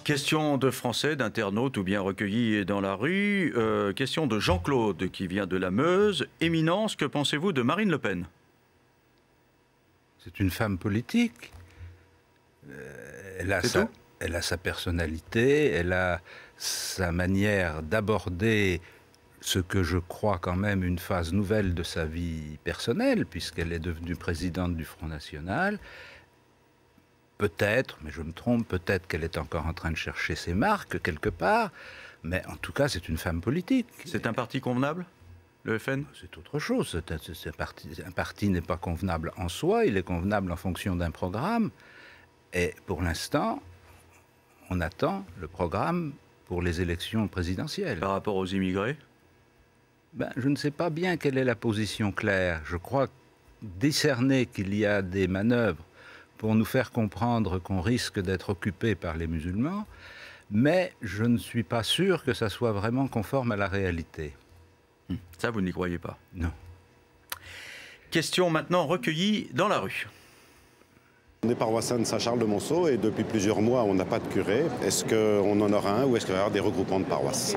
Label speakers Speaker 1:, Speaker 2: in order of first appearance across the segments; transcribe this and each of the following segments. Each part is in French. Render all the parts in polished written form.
Speaker 1: Question de Français, d'internautes ou bien recueillis dans la rue. Question de Jean-Claude qui vient de la Meuse. Éminence, que pensez-vous de Marine Le Pen?
Speaker 2: C'est une femme politique. Elle a sa personnalité, elle a sa manière d'aborder ce que je crois quand même une phase nouvelle de sa vie personnelle, puisqu'elle est devenue présidente du Front National. Peut-être, mais je me trompe, peut-être qu'elle est encore en train de chercher ses marques quelque part, mais en tout cas c'est une femme politique.
Speaker 1: C'est un parti convenable, le FN?
Speaker 2: C'est autre chose. Un parti n'est pas convenable en soi, il est convenable en fonction d'un programme. Et pour l'instant, on attend le programme pour les élections présidentielles.
Speaker 1: Par rapport aux immigrés?
Speaker 2: Je ne sais pas bien quelle est la position claire. Je crois discerner qu'il y a des manœuvres pour nous faire comprendre qu'on risque d'être occupé par les musulmans, mais je ne suis pas sûr que ça soit vraiment conforme à la réalité.
Speaker 1: Ça, vous n'y croyez pas?
Speaker 2: Non.
Speaker 1: Question maintenant recueillie dans la rue.
Speaker 3: On est paroissien de Saint-Charles-de-Monceau et depuis plusieurs mois, on n'a pas de curé. Est-ce qu'on en aura un ou est-ce qu'il va y avoir des regroupements de paroisses?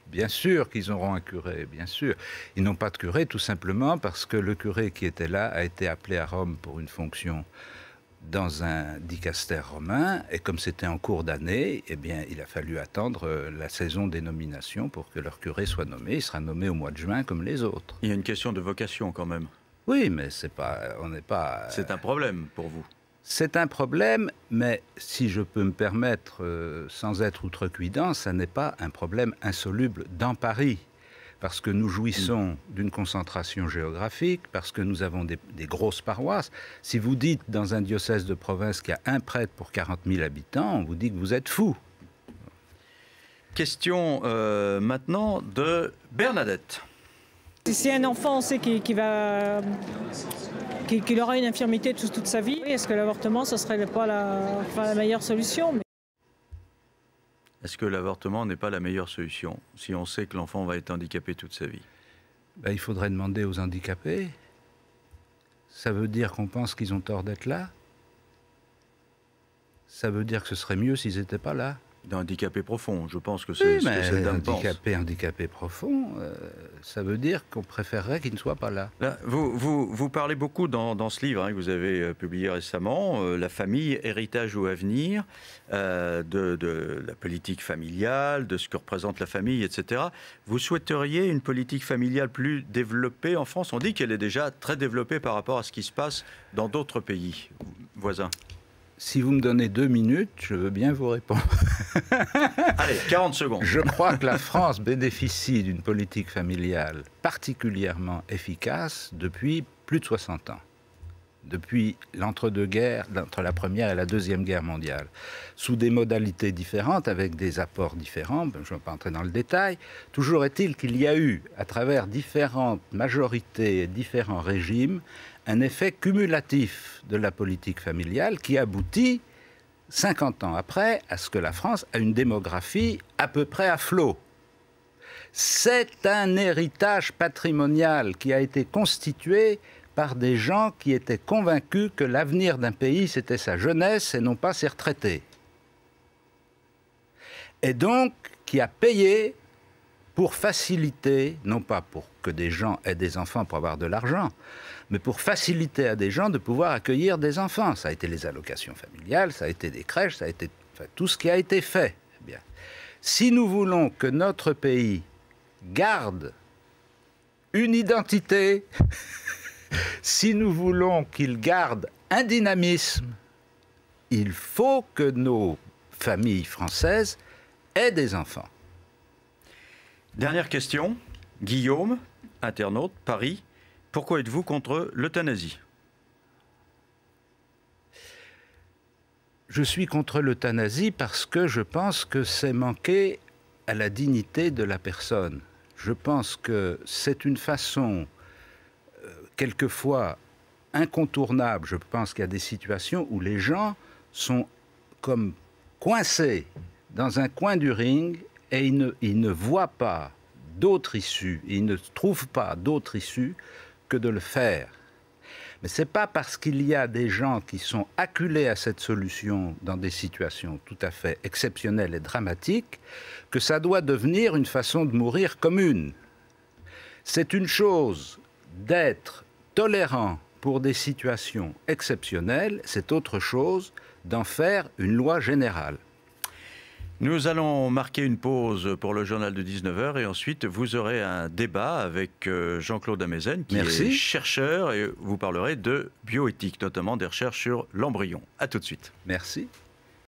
Speaker 2: Bien sûr qu'ils auront un curé, bien sûr. Ils n'ont pas de curé tout simplement parce que le curé qui était là a été appelé à Rome pour une fonction dans un dicaster romain. Et comme c'était en cours d'année, eh bien, il a fallu attendre la saison des nominations pour que leur curé soit nommé. Il sera nommé au mois de juin comme les autres.
Speaker 1: Il y a une question de vocation quand même.
Speaker 2: Oui, mais c'est pas, on n'est pas...
Speaker 1: C'est un problème pour vous?
Speaker 2: C'est un problème, mais si je peux me permettre, sans être outrecuidant, ça n'est pas un problème insoluble dans Paris. Parce que nous jouissons d'une concentration géographique, parce que nous avons des grosses paroisses. Si vous dites dans un diocèse de province qu'il y a un prêtre pour 40 000 habitants, on vous dit que vous êtes fou.
Speaker 1: Question maintenant de Bernadette.
Speaker 4: Si un enfant, on sait qu'il aura une infirmité toute sa vie, est-ce que l'avortement, ce ne serait pas la meilleure solution?
Speaker 1: Est-ce que l'avortement n'est pas la meilleure solution si on sait que l'enfant va être handicapé toute sa vie?
Speaker 2: Il faudrait demander aux handicapés. Ça veut dire qu'on pense qu'ils ont tort d'être là? Ça veut dire que ce serait mieux s'ils n'étaient pas là?
Speaker 1: D'handicapé profond, je pense que c'est ce que cette dame pense.
Speaker 2: Handicapé profond, ça veut dire qu'on préférerait qu'il ne soit pas là.
Speaker 1: Là, vous parlez beaucoup dans ce livre que vous avez publié récemment, La famille, héritage ou avenir, de la politique familiale, de ce que représente la famille, etc. Vous souhaiteriez une politique familiale plus développée en France? On dit qu'elle est déjà très développée par rapport à ce qui se passe dans d'autres pays voisins.
Speaker 2: Si vous me donnez 2 minutes, je veux bien vous répondre.
Speaker 1: Allez, 40 secondes.
Speaker 2: Je crois que la France bénéficie d'une politique familiale particulièrement efficace depuis plus de 60 ans. Depuis l'entre-deux-guerres, entre la Première et la Deuxième Guerre mondiale. Sous des modalités différentes, avec des apports différents, je ne vais pas entrer dans le détail. Toujours est-il qu'il y a eu, à travers différentes majorités et différents régimes, un effet cumulatif de la politique familiale qui aboutit, 50 ans après, à ce que la France a une démographie à peu près à flot. C'est un héritage patrimonial qui a été constitué par des gens qui étaient convaincus que l'avenir d'un pays, c'était sa jeunesse et non pas ses retraités. Et donc, qui a payé pour faciliter, non pas pour que des gens aient des enfants pour avoir de l'argent, mais pour faciliter à des gens de pouvoir accueillir des enfants. Ça a été les allocations familiales, ça a été des crèches, ça a été tout ce qui a été fait. Eh bien, si nous voulons que notre pays garde une identité, si nous voulons qu'il garde un dynamisme, il faut que nos familles françaises aient des enfants.
Speaker 1: Dernière question. Guillaume, internaute, Paris. Pourquoi êtes-vous contre l'euthanasie?
Speaker 2: Je suis contre l'euthanasie parce que je pense que c'est manquer à la dignité de la personne. Je pense que c'est une façon, quelquefois, incontournable. Je pense qu'il y a des situations où les gens sont comme coincés dans un coin du ring et ils ne voient pas d'autre issue, ils ne trouvent pas d'autre issue que de le faire. Mais ce n'est pas parce qu'il y a des gens qui sont acculés à cette solution dans des situations tout à fait exceptionnelles et dramatiques que ça doit devenir une façon de mourir commune. C'est une chose d'être tolérant pour des situations exceptionnelles, c'est autre chose d'en faire une loi générale.
Speaker 1: Nous allons marquer une pause pour le journal de 19h et ensuite vous aurez un débat avec Jean-Claude Amezen qui est chercheur et vous parlerez de bioéthique, notamment des recherches sur l'embryon. A tout de suite.
Speaker 2: Merci.